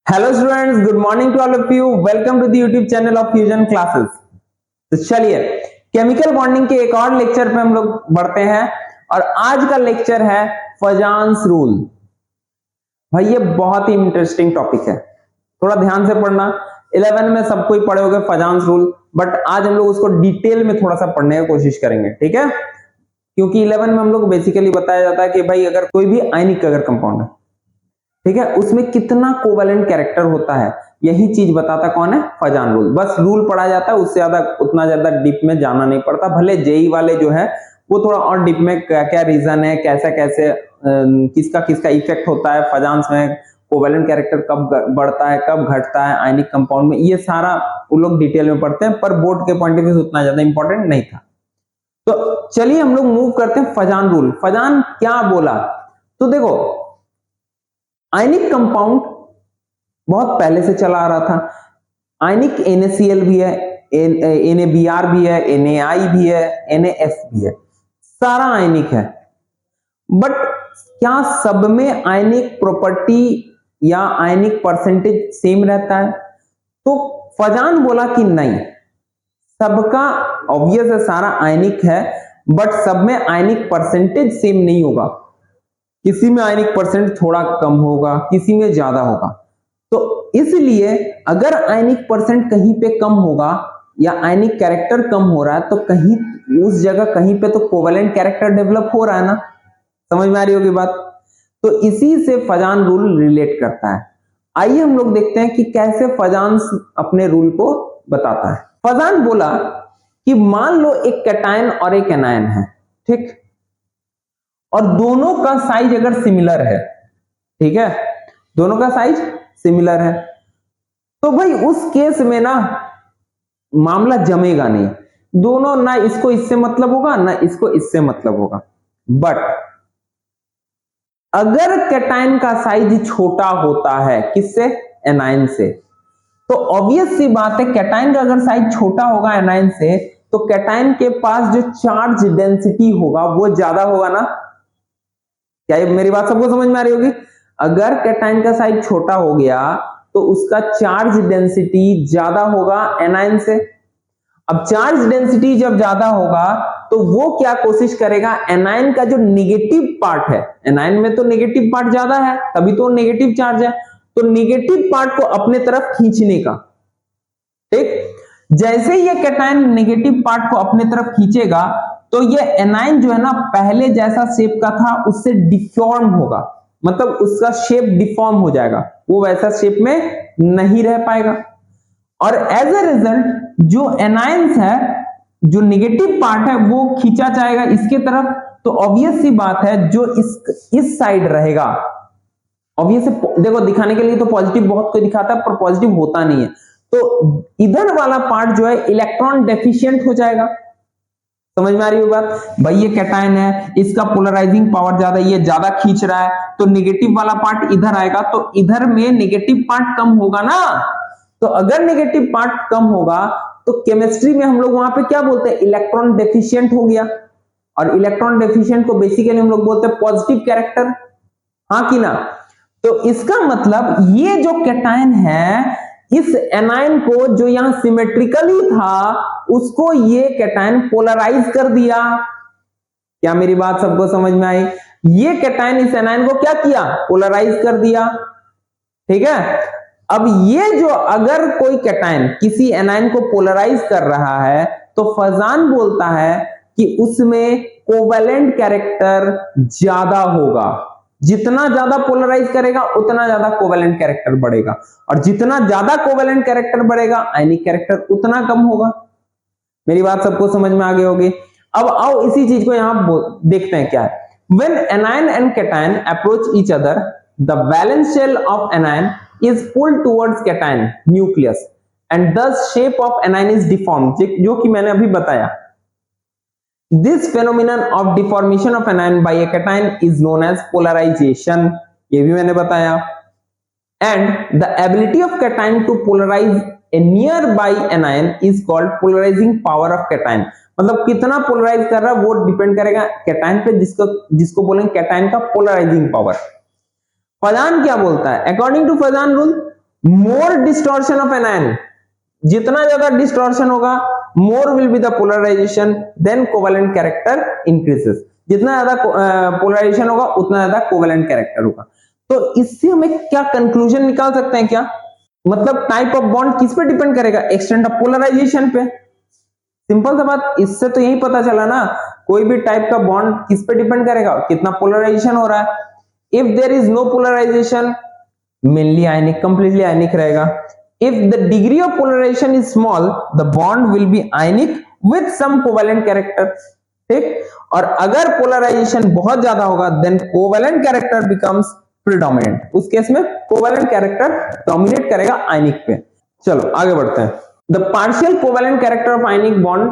Hello students, good morning to all of you. Welcome to the YouTube channel of Fusion Classes. तो चलिए chemical bonding के एक और lecture पे हम लोग बढ़ते हैं और आज का लेक्चर है फजान्स रूल। भाई ये बहुत ही इंटरेस्टिंग टॉपिक है, थोड़ा ध्यान से पढ़ना। 11 में सब कोई पढ़े होगे फजान्स रूल, बट आज हम लोग उसको डिटेल में थोड़ा सा पढ़ने की कोशिश करेंगे, ठीक है? क्योंकि 11 में हम लोग बेसिकली बताया जाता है कि भाई अगर कोई भी आयनिक अगर कंपाउंड है, ठीक है, उसमें कितना कोवेलेंट कैरेक्टर होता है, यही चीज बताता कौन है? फजान रूल। बस रूल पढ़ा जाता है, उससे ज्यादा उतना ज्यादा डीप में जाना नहीं पड़ता। भले जेई वाले जो है वो थोड़ा और डीप में क्या क्या रीजन है, कैसे कैसे किसका किसका इफेक्ट होता है फजान्स में, कोवेलेंट कैरेक्टर कब बढ़ता है कब घटता है आयनिक कंपाउंड में, ये सारा वो लोग डिटेल में पढ़ते हैं। पर बोर्ड के पॉइंट ऑफ व्यू से उतना ज्यादा इंपॉर्टेंट नहीं था। तो चलिए हम लोग मूव करते हैं फजान रूल। फजान क्या बोला? तो देखो आयनिक कंपाउंड बहुत पहले से चला आ रहा था। आयनिक NaCl भी है, NaBr भी है, NaI भी है, NaS भी है, सारा आयनिक है। बट क्या सब में आयनिक प्रॉपर्टी या आयनिक परसेंटेज सेम रहता है? तो फजान बोला कि नहीं, सबका ऑब्वियस है, सारा आयनिक है, बट सब में आयनिक परसेंटेज सेम नहीं होगा। किसी में आयनिक परसेंट थोड़ा कम होगा, किसी में ज्यादा होगा। तो इसलिए अगर आयनिक परसेंट कहीं पे कम होगा या आयनिक कैरेक्टर कम हो रहा है, तो कहीं उस जगह कहीं पे तो कोवेलेंट कैरेक्टर डेवलप हो रहा है ना। समझ में आ रही होगी बात? तो इसी से फजान रूल रिलेट करता है। आइए हम लोग देखते हैं कि कैसे फजान अपने रूल को बताता है। फजान बोला कि मान लो एक कैटायन और एक एनायन है, ठीक, और दोनों का साइज अगर सिमिलर है, ठीक है, दोनों का साइज सिमिलर है, तो भाई उस केस में ना मामला जमेगा नहीं। दोनों ना इसको इससे मतलब होगा ना इसको इससे मतलब होगा। बट अगर कैटायन का साइज छोटा होता है किससे? एनायन से। तो ऑब्वियस सी बात है कैटायन का अगर साइज छोटा होगा एनायन से, तो कैटायन के पास जो चार्ज डेंसिटी होगा वो ज्यादा होगा ना। क्या ये मेरी बात सबको समझ में आ रही होगी? अगर कैटायन का साइज छोटा हो गया तो उसका चार्ज डेंसिटी ज्यादा होगा एनायन से। अब चार्ज डेंसिटी जब ज्यादा होगा तो वो क्या कोशिश करेगा, एनायन का जो नेगेटिव पार्ट है, एनायन में तो नेगेटिव पार्ट ज्यादा है तभी तो नेगेटिव चार्ज है, तो नेगेटिव पार्ट को अपने तरफ खींचने का, ठीक। जैसे ये कैटायन नेगेटिव पार्ट को अपने तरफ खींचेगा तो ये एनायन जो है ना पहले जैसा शेप का था उससे डिफॉर्म होगा, मतलब उसका शेप डिफॉर्म हो जाएगा, वो वैसा शेप में नहीं रह पाएगा। और एज ए रिजल्ट जो एनायंस है, जो नेगेटिव पार्ट है वो खींचा जाएगा इसके तरफ। तो ऑब्वियस सी बात है जो इस साइड रहेगा, ऑब्वियस देखो दिखाने के लिए तो पॉजिटिव बहुत कोई दिखाता है पर पॉजिटिव होता नहीं है, तो इधर वाला पार्ट जो है इलेक्ट्रॉन डेफिशिएंट हो जाएगा। समझ में आ रही है बात? भाई ये कैटायन है, इसका पोलराइजिंग पावर ज्यादा, ये ज्यादा खींच रहा है, तो नेगेटिव वाला पार्ट इधर आएगा, तो इधर में नेगेटिव पार्ट कम होगा ना। तो अगर नेगेटिव पार्ट कम होगा तो केमिस्ट्री में हम लोग वहां पे क्या बोलते हैं? इलेक्ट्रॉन डेफिशिएंट हो गया। और इलेक्ट्रॉन डेफिशिएंट को बेसिकली हम लोग बोलते हैं पॉजिटिव कैरेक्टर, हाँ कि ना? तो इसका मतलब ये जो कैटायन है, इस एनायन को जो यहां सिमेट्रिकली था उसको ये कैटायन पोलराइज कर दिया। क्या मेरी बात सबको समझ में आई? ये कैटायन इस एनायन को क्या किया? पोलराइज कर दिया, ठीक है। अब ये जो अगर कोई कैटायन किसी एनायन को पोलराइज कर रहा है तो फजान बोलता है कि उसमें कोवेलेंट कैरेक्टर ज्यादा होगा। जितना ज्यादा पोलराइज करेगा उतना ज्यादा कोवेलेंट कैरेक्टर बढ़ेगा, और जितना ज्यादा कोवेलेंट कैरेक्टर बढ़ेगा आयनिक कैरेक्टर उतना कम होगा। मेरी बात सबको समझ में आ गई होगी? अब आओ इसी चीज को यहां देखते हैं क्या है। When anion and cation approach each other, the valence shell of anion is pulled towards cation nucleus and thus shape of anion is deformed, जो कि मैंने अभी बताया। This phenomenon of deformation of anion by a cation is known as polarization, ये भी मैंने बताया। And the ability of cation to polarize a nearby anion is called polarizing power of cation। मतलब कितना पोलराइज कर रहा है वो डिपेंड करेगा कैटायन पे, जिसको बोलेंगे कैटायन का पोलराइजिंग पावर। फजान क्या बोलता है? According to Fajans rule, more distortion of anion, जितना ज्यादा डिस्टॉर्शन होगा more will be the polarisation, then covalent character increases. जितना ज्यादा पोलराइजेशन होगा उतना ज्यादा कोवेलेंट कैरेक्टर होगा। तो इससे हमें क्या कंक्लूजन निकाल सकते हैं? क्या मतलब टाइप ऑफ बॉन्ड किस पे डिपेंड करेगा? एक्सटेंट ऑफ पोलराइजेशन पे। सिंपल सा बात, इससे तो यही पता चला ना, कोई भी टाइप का बॉन्ड किस पे डिपेंड करेगा? कितना पोलराइजेशन हो रहा है। If there is no polarisation, mainly ionic, completely ionic रहेगा। If the degree of polarisation is small, the bond will be ionic with some covalent character. ठीक, और अगर पोलराइजेशन बहुत ज्यादा होगा then covalent character becomes predominant. उस case में covalent character dominate करेगा आयनिक पे। चलो आगे बढ़ते हैं। The partial covalent character of ionic bond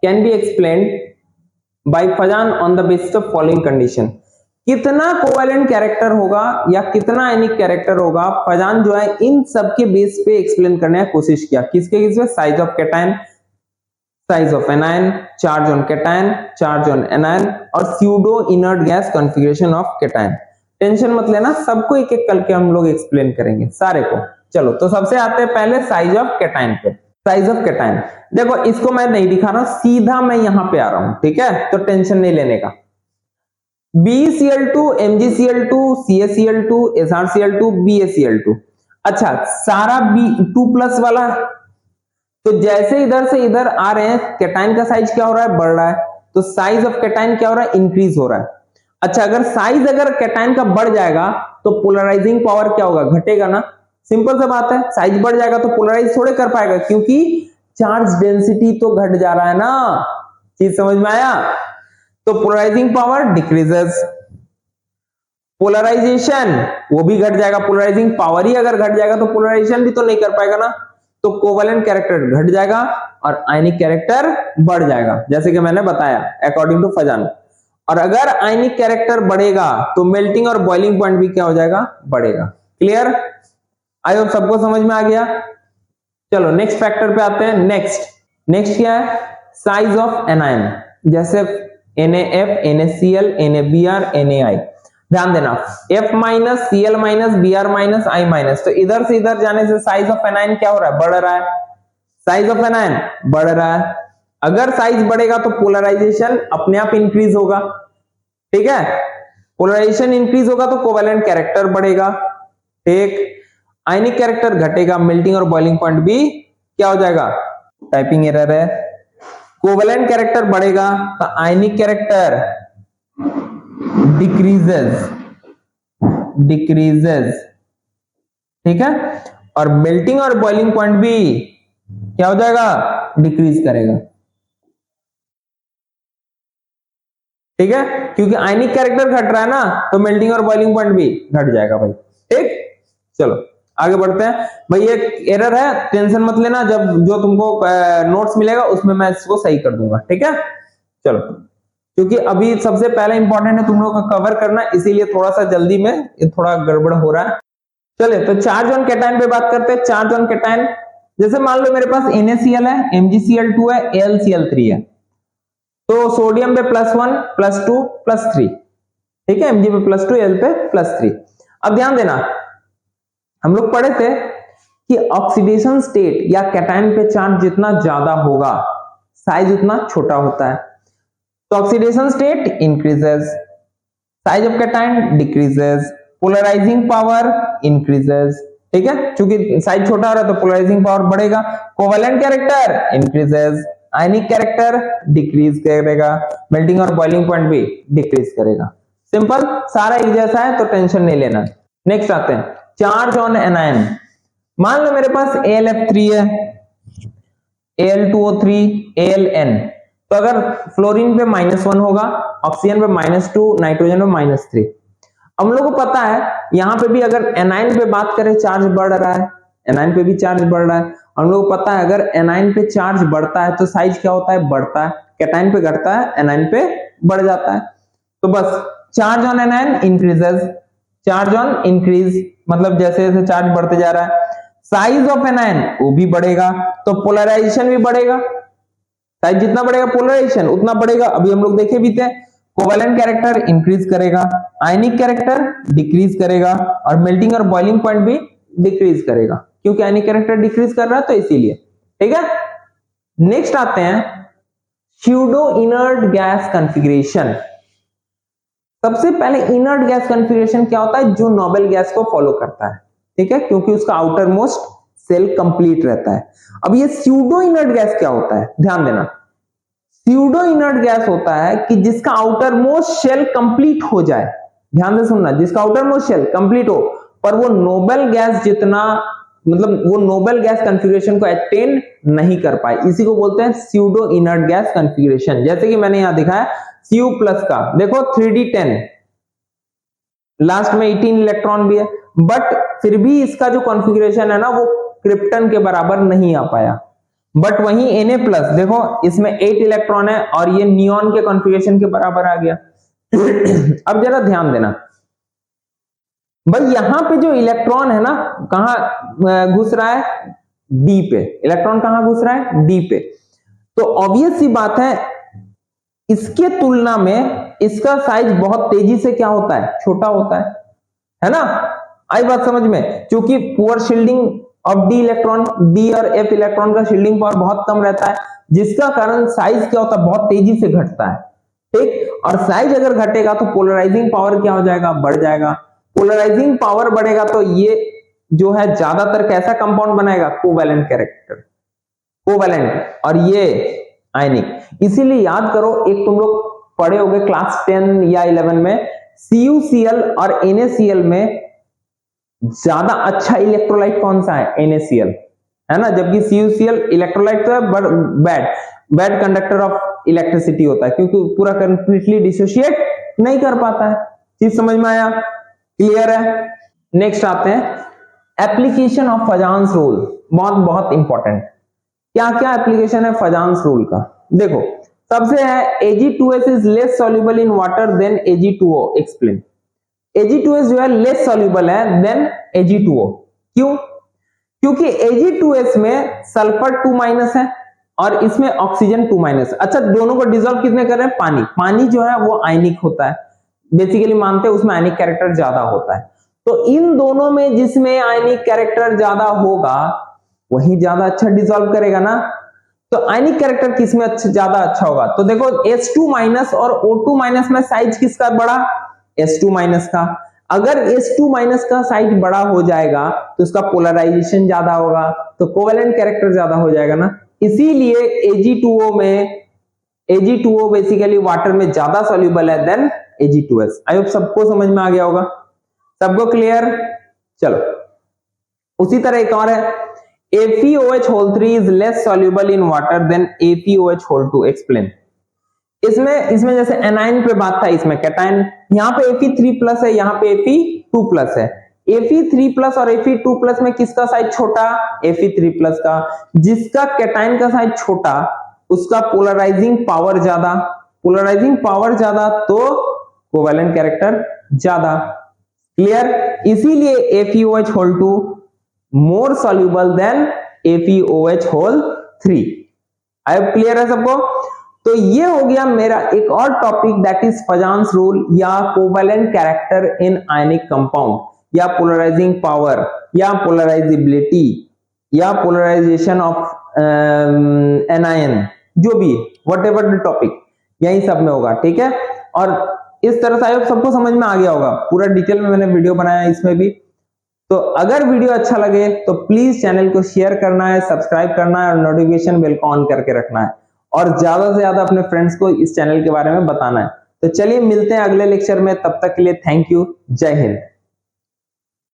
can be explained by Fajan on the basis of following condition। कितना कोवेलेंट कैरेक्टर होगा या कितना आयनिक कैरेक्टर होगा, फजान जो है इन सब के बेस पे एक्सप्लेन करने की कोशिश किया। किसके बेस पे? Size of cation, size of anion, charge on cation, charge on anion, और pseudo inert gas configuration of cation. Tension मत लेना, सबको एक एक करके हम लोग एक्सप्लेन करेंगे सारे को। चलो तो सबसे आते हैं पहले साइज ऑफ कैटायन पे। साइज ऑफ कैटायन देखो, इसको मैं नहीं दिखा रहा हूं, सीधा मैं यहां पे आ रहा हूं, ठीक है? तो टेंशन नहीं लेने का। BeCl2, MgCl2, CaCl2, SrCl2, BaCl2। अच्छा, सारा B2+ वाला, तो जैसे इधर से इधर आ रहे हैं कैटायन का साइज क्या हो रहा है? बढ़ रहा है। तो साइज ऑफ कैटायन क्या हो रहा है? इंक्रीज हो रहा है। अच्छा, अगर साइज अगर कैटायन का बढ़ जाएगा तो पोलराइजिंग पावर क्या होगा? घटेगा ना। सिंपल सा बात है, साइज बढ़ जाएगा तो पोलराइज थोड़े कर पाएगा, क्योंकि चार्ज डेंसिटी तो घट जा रहा है ना। चीज समझ में आया? तो पोलराइजिंग पावर डिक्रीजेस, पोलराइजेशन वो भी घट जाएगा। पोलराइजिंग पावर ही अगर घट जाएगा तो पोलराइजेशन भी तो नहीं कर पाएगा ना। तो कोवेलेंट कैरेक्टर घट जाएगा और आयनिक कैरेक्टर बढ़ जाएगा, जैसे कि मैंने बताया अकॉर्डिंग टू फजान। और अगर आयनिक कैरेक्टर बढ़ेगा तो मेल्टिंग और बॉइलिंग पॉइंट भी क्या हो जाएगा? बढ़ेगा। क्लियर? आई होप सबको समझ में आ गया। चलो नेक्स्ट फैक्टर पे आते हैं। नेक्स्ट क्या है? साइज ऑफ एनायन, जैसे NaF, NaCl, NaBr, NaI। ध्यान देना, F minus, Cl minus, Br minus, I minus, तो इधर से इधर जाने से साइज ऑफ एनायन क्या हो रहा है? बढ़ रहा है। साइज ऑफ एनायन बढ़ रहा है। अगर साइज बढ़ेगा तो पोलराइजेशन अपने आप इंक्रीज होगा, ठीक है? पोलराइजेशन इंक्रीज होगा तो कोवेलेंट कैरेक्टर बढ़ेगा, ठीक? आयनिक कैरेक्टर घटेगा, मेल्टिंग और बॉइलिंग पॉइंट भी क्या हो जाएगा? टाइपिंग एरर है। कोवेलेंट कैरेक्टर बढ़ेगा तो आयनिक कैरेक्टर डिक्रीजेस, ठीक है? और मेल्टिंग और बॉइलिंग पॉइंट भी क्या हो जाएगा? डिक्रीज करेगा, ठीक है? क्योंकि आयनिक कैरेक्टर घट रहा है ना, तो मेल्टिंग और बॉइलिंग पॉइंट भी घट जाएगा भाई, ठीक? चलो आगे बढ़ते हैं। भाई एक एरर है, टेंशन मत लेना, जब जो तुमको नोट्स मिलेगा उसमें मैं इसको सही कर दूंगा, ठीक है? चलो, क्योंकि अभी सबसे पहले इंपॉर्टेंट है तुम लोगों का कवर करना, इसीलिए थोड़ा सा जल्दी में थोड़ा गड़बड़ हो रहा है। चले तो चार्ज ऑन कैटायन पे बात करते हैं। चार्ज ऑन कैटायन, जैसे मान लो मेरे पास NaCl है, MgCl2 है, AlCl3 है, तो सोडियम पे +1, +2, +3, ठीक है? Mg पे +2, Al पे +3। अब ध्यान देना, हम लोग पढ़े थे कि ऑक्सीडेशन स्टेट या कैटायन पे चार्ज जितना ज्यादा होगा साइज उतना छोटा होता है। तो oxidation state increases, size of cation decreases, polarising power increases, ठीक है? क्योंकि साइज छोटा हो रहा है तो पोलराइजिंग पावर बढ़ेगा। Covalent character increases, ionic character decrease करेगा, मेल्टिंग और बॉइलिंग पॉइंट भी डिक्रीज करेगा। सिंपल, सारा एक जैसा है तो टेंशन नहीं लेना। नेक्स्ट आते हैं चार्ज ऑन एनायन। मान लो मेरे पास AlF3 है, Al2O3, Aln, तो अगर फ्लोरीन पे -1 होगा, ऑक्सीजन पे -2, नाइट्रोजन पे -3। हम लोग को पता है यहां पे भी अगर एनायन पे बात करें चार्ज बढ़ रहा है, एनायन पे भी चार्ज बढ़ रहा है। हम लोग को पता है अगर एनायन पे चार्ज बढ़ता है तो साइज क्या होता है? बढ़ता है। कैटायन पे घटता है, एनायन पे बढ़ जाता है। तो बस charge on anion increases, charge on increase मतलब जैसे जैसे चार्ज बढ़ते जा रहा है, साइज ऑफ एनायन वो भी बढ़ेगा, तो पोलराइजेशन भी बढ़ेगा। साइज जितना बढ़ेगा पोलराइजेशन उतना बढ़ेगा। अभी हम लोग देखे भी थे, कोवेलेंट कैरेक्टर इंक्रीज करेगा, आयनिक कैरेक्टर डिक्रीज करेगा, और मेल्टिंग और बॉइलिंग पॉइंट भी डिक्रीज करेगा, क्योंकि आयनिक कैरेक्टर डिक्रीज कर रहा है तो इसीलिए। ठीक है, नेक्स्ट आते हैं स्यूडो इनर्ट गैस कॉन्फ़िगरेशन। सबसे पहले इनर्ट गैस कॉन्फ़िगरेशन क्या होता है? जो नोबल गैस को फॉलो करता है। ठीक है, क्योंकि उसका आउटर मोस्ट सेल कंप्लीट रहता है। अब ये स्यूडो इनर्ट गैस क्या होता है? ध्यान देना, स्यूडो इनर्ट गैस होता है कि जिसका आउटर मोस्ट शेल कंप्लीट हो जाए। ध्यान से सुनना, जिसका आउटर मोस्ट शेल कंप्लीट हो पर वो नोबल गैस जितना, मतलब वो नोबल गैस कॉन्फ़िगरेशन को अटेन नहीं कर पाए, इसी को बोलते हैं स्यूडो इनर्ट गैस कॉन्फ़िगरेशन। जैसे कि मैंने यहां दिखाया Cu प्लस का, देखो 3d10, लास्ट में 18 इलेक्ट्रॉन भी है, बट फिर भी इसका जो कॉन्फ़िगरेशन है ना वो क्रिप्टन के बराबर नहीं आ पाया। बट वहीं Na प्लस देखो इसमें 8 इलेक्ट्रॉन है और ये नियॉन के कॉन्फ़िगरेशन के बराबर आ गया। अब जरा ध्यान देना भाई, यहां पे जो इलेक्ट्रॉन है ना कहां घुस रहा है? डी पे। इलेक्ट्रॉन कहां घुस रहा है? डी पे। तो ऑब्वियस सी बात है इसके तुलना में इसका साइज बहुत तेजी से क्या होता है? छोटा होता है ना? आई बात समझ में? क्योंकि poor shielding of D electron, D और एफ इलेक्ट्रॉन का शील्डिंग पावर बहुत कम रहता है, जिसका कारण साइज क्या होता है? बहुत तेजी से घटता है। ठीक, और साइज अगर घटेगा तो पोलराइजिंग पावर क्या हो जाएगा? बढ़ जाएगा। पोलराइजिंग पावर बढ़ेगा तो ये जो है ज्यादातर कैसा कंपाउंड बनाएगा? कोवैलेंट कैरेक्टर, कोवैलेंट, और ये आयनिक। इसीलिए याद करो, एक तुम लोग पढ़े होंगे क्लास 10 या 11 में, CuCl और NaCl में ज्यादा अच्छा इलेक्ट्रोलाइट कौन सा है? NaCl, है ना? जबकि CuCl इलेक्ट्रोलाइट तो है but bad conductor of electricity होता है, क्योंकि पूरा कंप्लीटली डिसोशिएट नहीं कर पाता है। चीज समझ में आया? क्लियर है? नेक्स्ट आते हैं एप्लीकेशन ऑफ फजान्स रूल। बहुत बहुत इंपॉर्टेंट, क्या क्या एप्लीकेशन है फजान्स रूल का? देखो, सबसे है Ag2S is less soluble in water than Ag2O। Explain. Ag2S जो है लेस सॉल्युबल है देन Ag2O। क्यों? क्योंकि Ag2S में सल्फर 2- है और इसमें ऑक्सीजन 2-। अच्छा, दोनों को डिसॉल्व किसने कर रहे हैं? पानी। पानी जो है वो आयनिक होता है, बेसिकली मानते हैं उसमें आयनिक कैरेक्टर ज्यादा होता है। तो इन दोनों में जिसमें आयनिक कैरेक्टर ज्यादा होगा वही ज्यादा अच्छा डिसॉल्व करेगा ना। तो आयनिक कैरेक्टर किसमें ज्यादा अच्छा होगा? तो देखो H2- और O2- में साइज किसका बड़ा? H2- का। अगर H2- का साइज बड़ा हो जाएगा तो उसका पोलराइजेशन ज्यादा होगा, तो कोवैलेंट कैरेक्टर ज्यादा हो जाएगा ना। इसीलिए Ag2O बेसिकली वाटर में ज्यादा सॉल्युबल है देन Ag2S। आई होप सबको समझ में आ गया होगा, सबको क्लियर? चलो, उसी तरह एक और है FeOH3 is less soluble in water than FeOH2। Explain. इसमें जैसे एनाइन पे बात था, इसमें कैटायन, यहाँ पे Fe3+ है, यहाँ पे Fe2+ है। Fe3+ और Fe2+ में किसका साइज छोटा? Fe3+ का। जिसका कैटायन का साइज छोटा उसका पोलराइजिंग पावर ज्यादा, पोलराइजिंग पावर ज्यादा तो कोवैलेंट कैरेक्टर ज्यादा। क्लियर? इसीलिए FeOH2 more soluble than FeOH3। आई क्लियर है सबको? तो ये हो गया मेरा एक और topic, that is Fajans rule या covalent character in ionic compound, या पोलराइजिंग पावर, या पोलराइजिबिलिटी, या पोलराइजेशन ऑफ एनायन, जो भी व्हाटएवर द टॉपिक, यही सब में होगा। ठीक है, और इस तरह से सबको समझ में आ गया होगा, पूरा डिटेल में मैंने वीडियो बनाया इसमें भी। तो अगर वीडियो अच्छा लगे तो प्लीज चैनल को शेयर करना है, सब्सक्राइब करना है और नोटिफिकेशन बेल को ऑन करके रखना है, और ज्यादा से ज्यादा अपने फ्रेंड्स को इस चैनल के बारे में बताना है। तो चलिए मिलते हैं अगले लेक्चर में, तब तक के लिए थैंक यू, जय हिंद।